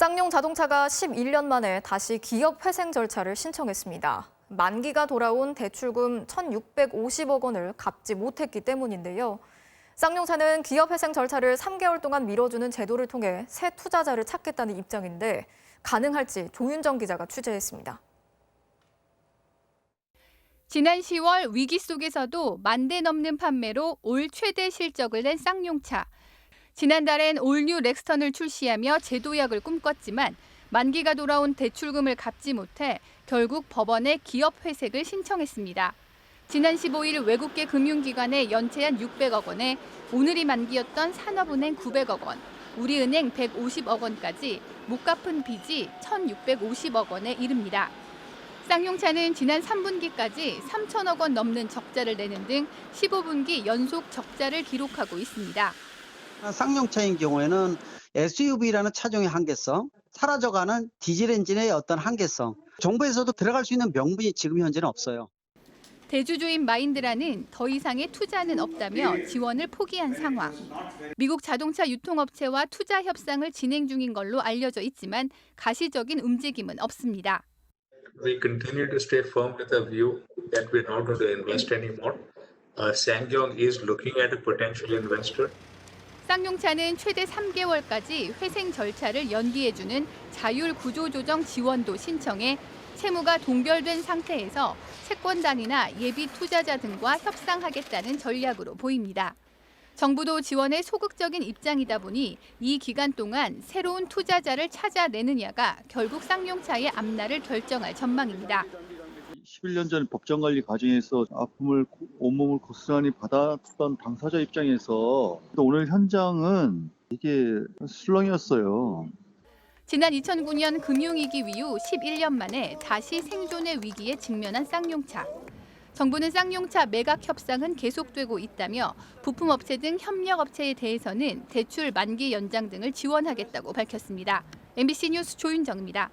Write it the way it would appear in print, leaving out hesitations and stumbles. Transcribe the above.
쌍용자동차가 11년 만에 다시 기업 회생 절차를 신청했습니다. 만기가 돌아온 대출금 1,650억 원을 갚지 못했기 때문인데요. 쌍용차는 기업 회생 절차를 3개월 동안 미뤄주는 제도를 통해 새 투자자를 찾겠다는 입장인데 가능할지 조윤정 기자가 취재했습니다. 지난 10월 위기 속에서도 10,000대 넘는 판매로 올 최대 실적을 낸 쌍용차. 지난달엔 올뉴 렉스턴을 출시하며 제도약을 꿈꿨지만 만기가 돌아온 대출금을 갚지 못해 결국 법원에 기업 회색을 신청했습니다. 지난 15일 외국계 금융기관에 연체한 600억 원에 오늘이 만기였던 산업은행 900억 원, 우리은행 150억 원까지 못 갚은 빚이 1,650억 원에 이릅니다. 쌍용차는 지난 3분기까지 3천억 원 넘는 적자를 내는 등 15분기 연속 적자를 기록하고 있습니다. 쌍용차인 경우에는 SUV라는 차종의 한계성, 사라져가는 디젤 엔진의 어떤 한계성, 정부에서도 들어갈 수 있는 명분이 지금 현재는 없어요. 대주주인 마인드라는 더 이상의 투자는 없다며 지원을 포기한 상황. 미국 자동차 유통업체와 투자 협상을 진행 중인 걸로 알려져 있지만 가시적인 움직임은 없습니다. We continue to stay firm with the view that we're not going to invest anymore. SsangYong is looking at a potential investor. 쌍용차는 최대 3개월까지 회생 절차를 연기해주는 자율 구조조정 지원도 신청해 채무가 동결된 상태에서 채권단이나 예비 투자자 등과 협상하겠다는 전략으로 보입니다. 정부도 지원에 소극적인 입장이다 보니 이 기간 동안 새로운 투자자를 찾아내느냐가 결국 쌍용차의 앞날을 결정할 전망입니다. 11년 전 법정관리 과정에서 아픔을 온몸을 고스란히 받았던 당사자 입장에서 오늘 현장은 이게 술렁이었어요. 지난 2009년 금융위기 이후 11년 만에 다시 생존의 위기에 직면한 쌍용차. 정부는 쌍용차 매각 협상은 계속되고 있다며 부품업체 등 협력업체에 대해서는 대출 만기 연장 등을 지원하겠다고 밝혔습니다. MBC 뉴스 조윤정입니다.